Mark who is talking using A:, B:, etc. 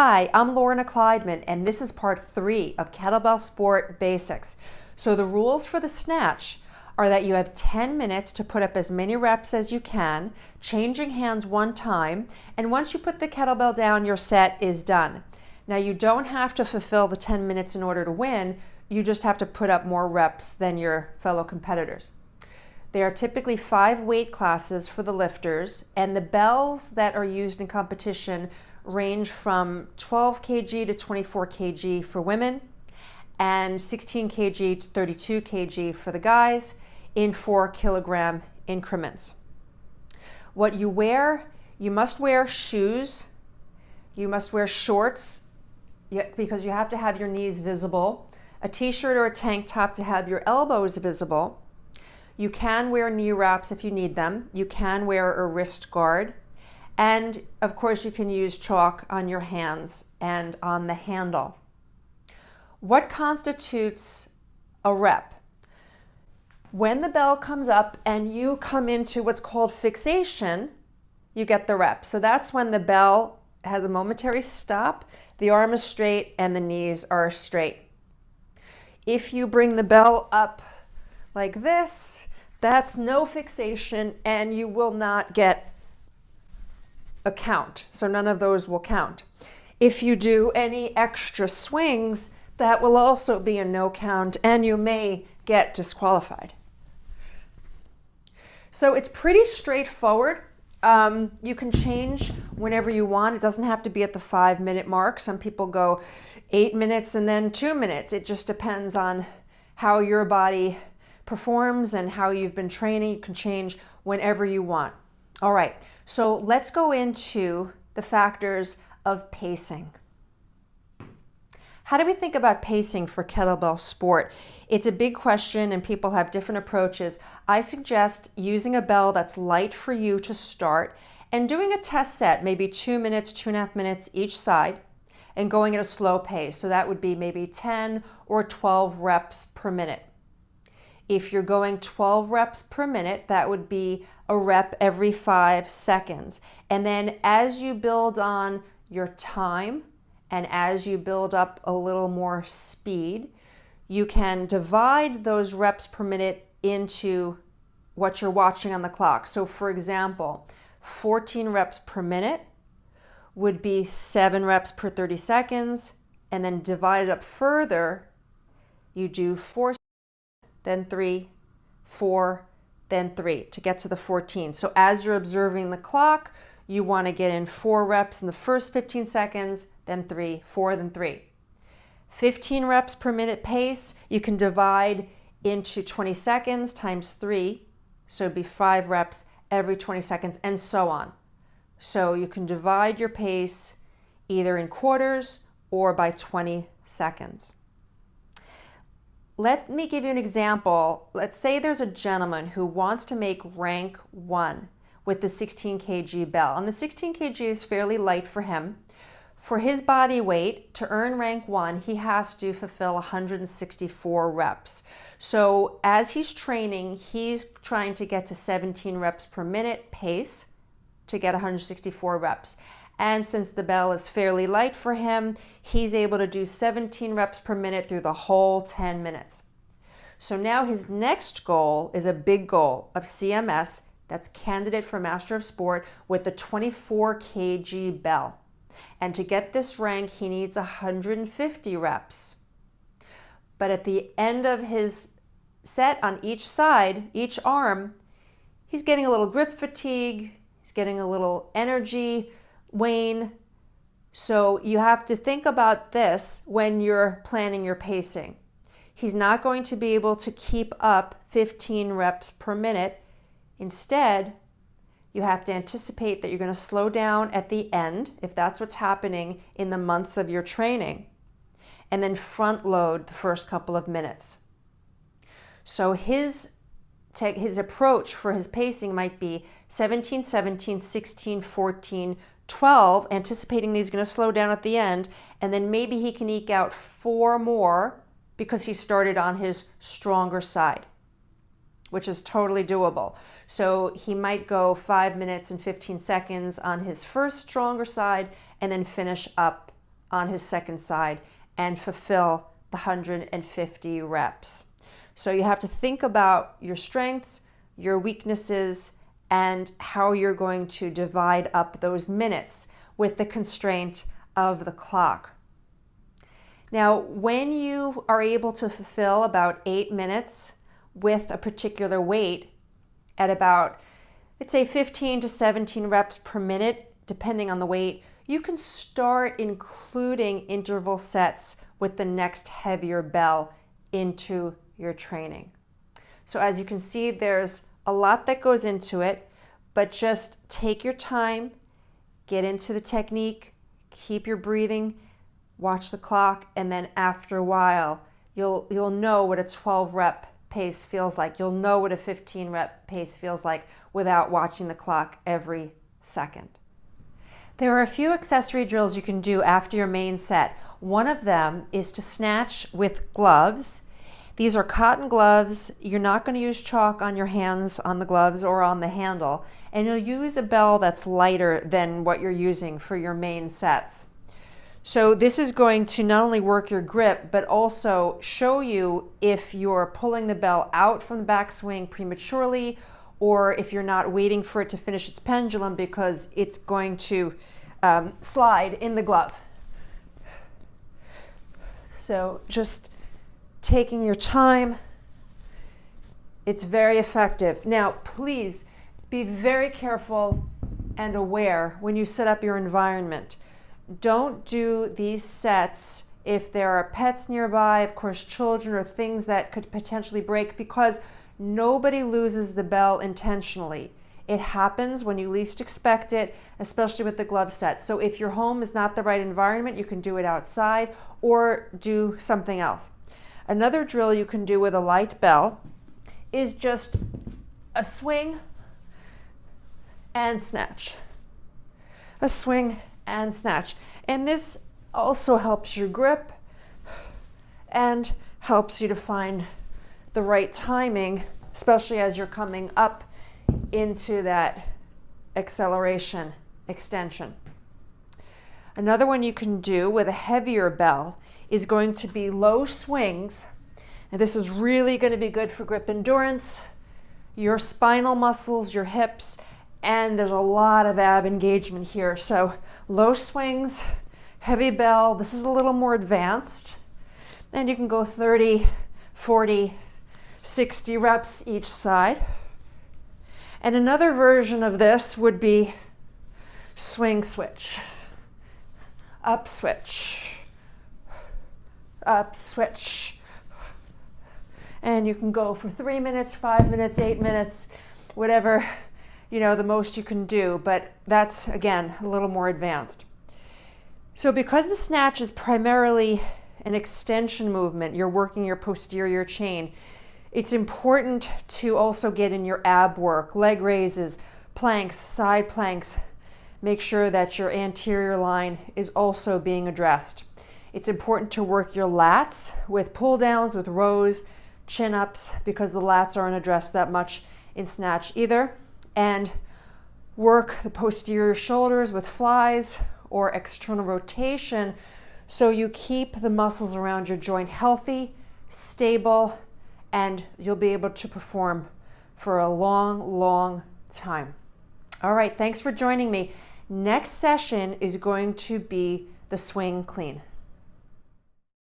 A: Hi, I'm Lorna Kleidman, and this is part 3 of Kettlebell Sport Basics. So the rules for the snatch are that you have 10 minutes to put up as many reps as you can, changing hands one time, and once you put the kettlebell down, your set is done. Now you don't have to fulfill the 10 minutes in order to win, you just have to put up more reps than your fellow competitors. There are typically 5 weight classes for the lifters, and the bells that are used in competition range from 12 kg to 24 kg for women and 16 kg to 32 kg for the guys in 4 kilogram increments. What you wear, you must wear shoes, you must wear shorts because you have to have your knees visible, a t-shirt or a tank top to have your elbows visible. You can wear knee wraps if you need them. You can wear a wrist guard. And of course you can use chalk on your hands and on the handle. What constitutes a rep? When the bell comes up and you come into what's called fixation, you get the rep. So that's when the bell has a momentary stop, the arm is straight and the knees are straight. If you bring the bell up like this, that's no fixation and you will not get a count. So none of those will count. If you do any extra swings, that will also be a no count and you may get disqualified. So it's pretty straightforward. You can change whenever you want. It doesn't have to be at the 5-minute mark. Some people go 8 minutes and then 2 minutes. It just depends on how your body performs and how you've been training. You can change whenever you want. All right, so let's go into the factors of pacing. How do we think about pacing for kettlebell sport? It's a big question and people have different approaches. I suggest using a bell that's light for you to start and doing a test set, maybe 2 minutes, 2.5 minutes each side, and going at a slow pace. So that would be maybe 10 or 12 reps per minute. If you're going 12 reps per minute, that would be a rep every 5 seconds. And then as you build on your time and as you build up a little more speed, you can divide those reps per minute into what you're watching on the clock. So for example, 14 reps per minute would be 7 reps per 30 seconds, and then divide it up further, you do 4, then 3, 4, then 3 to get to the 14. So as you're observing the clock, you want to get in 4 reps in the first 15 seconds, then 3, 4, then 3. 15 reps per minute pace, you can divide into 20 seconds times 3, so it'd be 5 reps every 20 seconds, and so on. So you can divide your pace either in quarters or by 20 seconds. Let me give you an example. Let's say there's a gentleman who wants to make rank 1 with the 16 kg bell. And the 16 kg is fairly light for him. For his body weight, to earn rank 1, he has to fulfill 164 reps. So as he's training, he's trying to get to 17 reps per minute pace to get 164 reps. And since the bell is fairly light for him, he's able to do 17 reps per minute through the whole 10 minutes. So now his next goal is a big goal of CMS, that's candidate for Master of Sport, with the 24 kg bell. And to get this rank, he needs 150 reps. But at the end of his set on each side, each arm, he's getting a little grip fatigue, he's getting a little energy wane. So you have to think about this when you're planning your pacing. He's not going to be able to keep up 15 reps per minute. Instead, you have to anticipate that you're going to slow down at the end, if that's what's happening in the months of your training, and then front load the first couple of minutes. So his approach for his pacing might be 17, 17, 16, 14, 12, anticipating that he's going to slow down at the end, and then maybe he can eke out 4 more because he started on his stronger side, which is totally doable. So he might go 5 minutes and 15 seconds on his first stronger side and then finish up on his second side and fulfill the 150 reps. So you have to think about your strengths, your weaknesses, and how you're going to divide up those minutes with the constraint of the clock. Now, when you are able to fulfill about 8 minutes with a particular weight at about, let's say 15 to 17 reps per minute, depending on the weight, you can start including interval sets with the next heavier bell into your training. So as you can see, there's a lot that goes into it, but just take your time, get into the technique, keep your breathing, watch the clock, and then after a while, you'll know what a 12 rep pace feels like. You'll know what a 15 rep pace feels like without watching the clock every second. There are a few accessory drills you can do after your main set. One of them is to snatch with gloves. These are cotton gloves. You're not going to use chalk on your hands on the gloves or on the handle, and you'll use a bell that's lighter than what you're using for your main sets. So this is going to not only work your grip, but also show you if you're pulling the bell out from the backswing prematurely, or if you're not waiting for it to finish its pendulum because it's going to slide in the glove. So just taking your time, it's very effective. Now, please be very careful and aware when you set up your environment. Don't do these sets if there are pets nearby, of course, children or things that could potentially break, because nobody loses the bell intentionally. It happens when you least expect it, especially with the glove set. So if your home is not the right environment, you can do it outside or do something else. Another drill you can do with a light bell is just a swing and snatch. A swing and snatch. And this also helps your grip and helps you to find the right timing, especially as you're coming up into that acceleration extension. Another one you can do with a heavier bell is going to be low swings. And this is really going to be good for grip endurance, your spinal muscles, your hips, and there's a lot of ab engagement here. So low swings, heavy bell. This is a little more advanced. And you can go 30, 40, 60 reps each side. And another version of this would be swing switch. Up switch. Up switch. And you can go for 3 minutes, 5 minutes, 8 minutes, whatever, the most you can do, but that's, again, a little more advanced. So because the snatch is primarily an extension movement, you're working your posterior chain, it's important to also get in your ab work, leg raises, planks, side planks. Make sure that your anterior line is also being addressed. It's important to work your lats with pull downs, with rows, chin ups, because the lats aren't addressed that much in snatch either. And work the posterior shoulders with flies or external rotation so you keep the muscles around your joint healthy, stable, and you'll be able to perform for a long, long time. All right, thanks for joining me. Next session is going to be the swing clean.